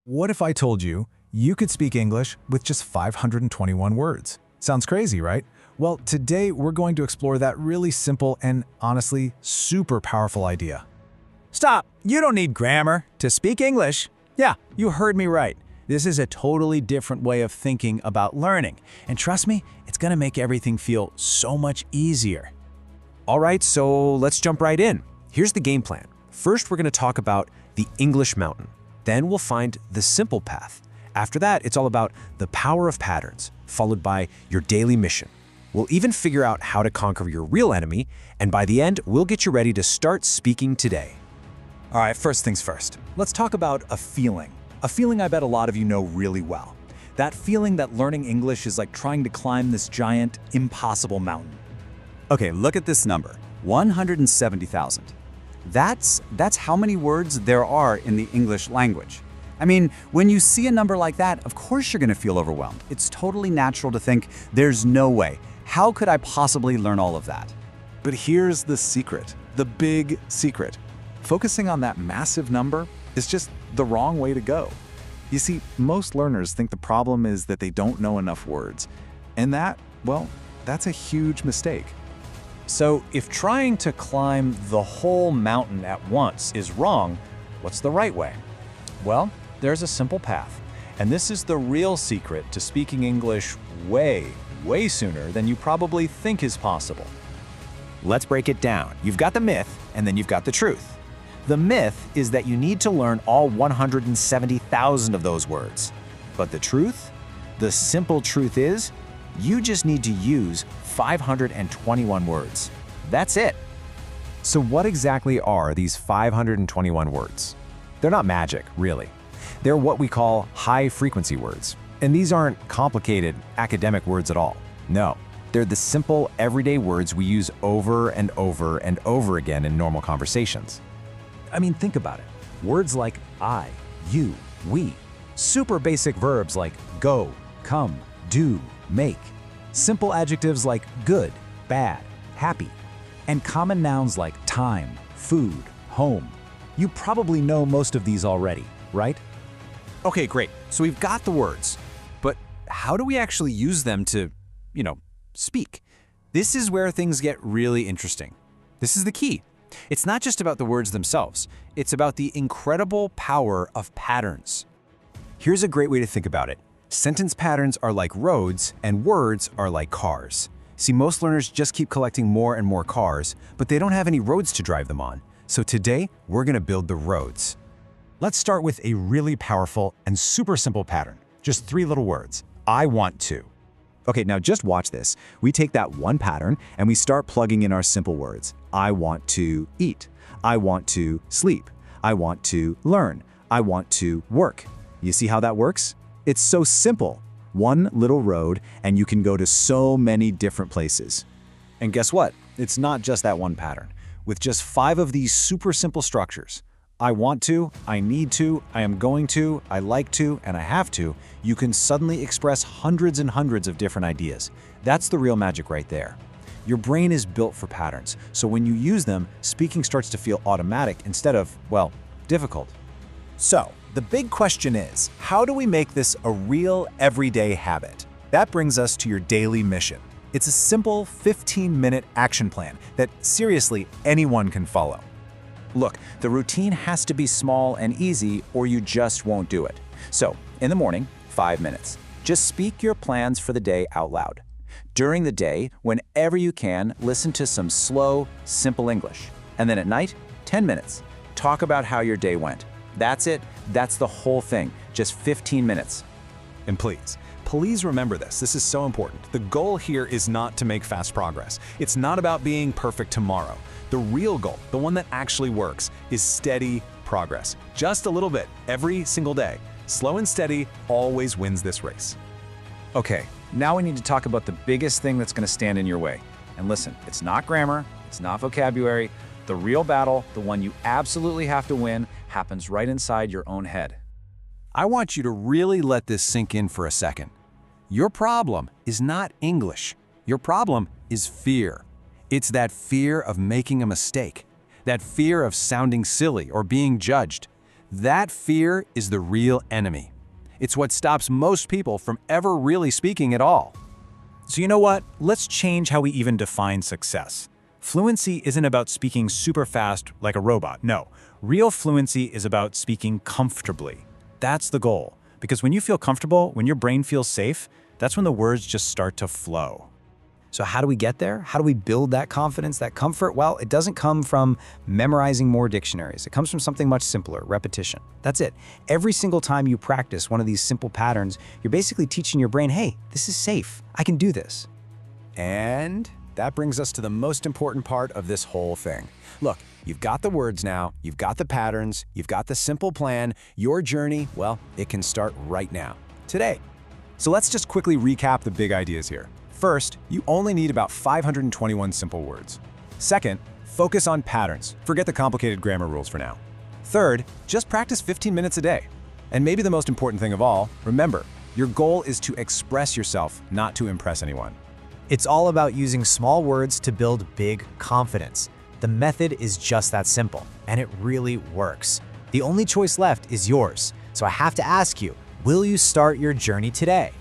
What if I told you you could speak English with just 521 words? Sounds crazy, right? Well, today we're going to explore that really simple and honestly super powerful idea. Stop! You don't need grammar to speak English. Yeah, you heard me right. This is a totally different way of thinking about learning. And trust me, it's gonna make everything feel so much easier. All right, so let's jump right in. Here's the game plan. First, we're gonna talk about the English mountain. Then we'll find the simple path. After that, it's all about the power of patterns, followed by your daily mission. We'll even figure out how to conquer your real enemy, and by the end, we'll get you ready to start speaking today. All right, first things first. Let's talk about a feeling. A feeling I bet a lot of you know really well. That feeling that learning English is like trying to climb this giant, impossible mountain. Okay, look at this number, 170,000. That's how many words there are in the English language. I mean, when you see a number like that, of course you're gonna feel overwhelmed. It's totally natural to think, there's no way. How could I possibly learn all of that? But here's the secret, the big secret. Focusing on that massive number is just the wrong way to go. You see, most learners think the problem is that they don't know enough words. And that's a huge mistake. So if trying to climb the whole mountain at once is wrong, what's the right way? Well, there's a simple path. And this is the real secret to speaking English way sooner than you probably think is possible. Let's break it down. You've got the myth, and then you've got the truth. The myth is that you need to learn all 170,000 of those words. But the truth? The simple truth is, you just need to use 521 words. That's it. So what exactly are these 521 words? They're not magic, really. They're what we call high-frequency words. And these aren't complicated academic words at all. No, they're the simple, everyday words we use over and over and over again in normal conversations. I mean, think about it. Words like I, you, we. Super basic verbs like go, come, do, make. Simple adjectives like good, bad, happy. And common nouns like time, food, home. You probably know most of these already, right? Okay, great. So we've got the words, but how do we actually use them to, speak? This is where things get really interesting. This is the key. It's not just about the words themselves. It's about the incredible power of patterns. Here's a great way to think about it. Sentence patterns are like roads, and words are like cars. See, most learners just keep collecting more and more cars, but they don't have any roads to drive them on. So today, we're gonna build the roads. Let's start with a really powerful and super simple pattern. Just 3 little words. I want to. Okay, now just watch this. We take that one pattern and we start plugging in our simple words. I want to eat. I want to sleep. I want to learn. I want to work. You see how that works? It's so simple. One little road and you can go to so many different places. And guess what? It's not just that one pattern. With just 5 of these super simple structures, I want to, I need to, I am going to, I like to, and I have to, you can suddenly express hundreds and hundreds of different ideas. That's the real magic right there. Your brain is built for patterns, so when you use them, speaking starts to feel automatic instead of, difficult. So, the big question is, how do we make this a real everyday habit? That brings us to your daily mission. It's a simple 15-minute action plan that seriously anyone can follow. Look, the routine has to be small and easy or you just won't do it. So, in the morning, 5 minutes. Just speak your plans for the day out loud. During the day, whenever you can, listen to some slow, simple English. And then at night, 10 minutes. Talk about how your day went. That's it. That's the whole thing. Just 15 minutes. And please remember this. This is so important. The goal here is not to make fast progress. It's not about being perfect tomorrow. The real goal, the one that actually works, is steady progress. Just a little bit every single day. Slow and steady always wins this race. Okay, now we need to talk about the biggest thing that's going to stand in your way. And listen, it's not grammar, it's not vocabulary. The real battle, the one you absolutely have to win, happens right inside your own head. I want you to really let this sink in for a second. Your problem is not English. Your problem is fear. It's that fear of making a mistake, that fear of sounding silly or being judged. That fear is the real enemy. It's what stops most people from ever really speaking at all. So you know what? Let's change how we even define success. Fluency isn't about speaking super fast like a robot. No, real fluency is about speaking comfortably. That's the goal. Because when you feel comfortable, when your brain feels safe, that's when the words just start to flow. So how do we get there? How do we build that confidence, that comfort? Well, it doesn't come from memorizing more dictionaries. It comes from something much simpler, repetition. That's it. Every single time you practice one of these simple patterns, you're basically teaching your brain, hey, this is safe. I can do this. And that brings us to the most important part of this whole thing. Look, you've got the words now, you've got the patterns, you've got the simple plan. Your journey, well, it can start right now, today. So let's just quickly recap the big ideas here. First, you only need about 521 simple words. Second, focus on patterns. Forget the complicated grammar rules for now. Third, just practice 15 minutes a day. And maybe the most important thing of all, remember, your goal is to express yourself, not to impress anyone. It's all about using small words to build big confidence. The method is just that simple, and it really works. The only choice left is yours. So I have to ask you, will you start your journey today?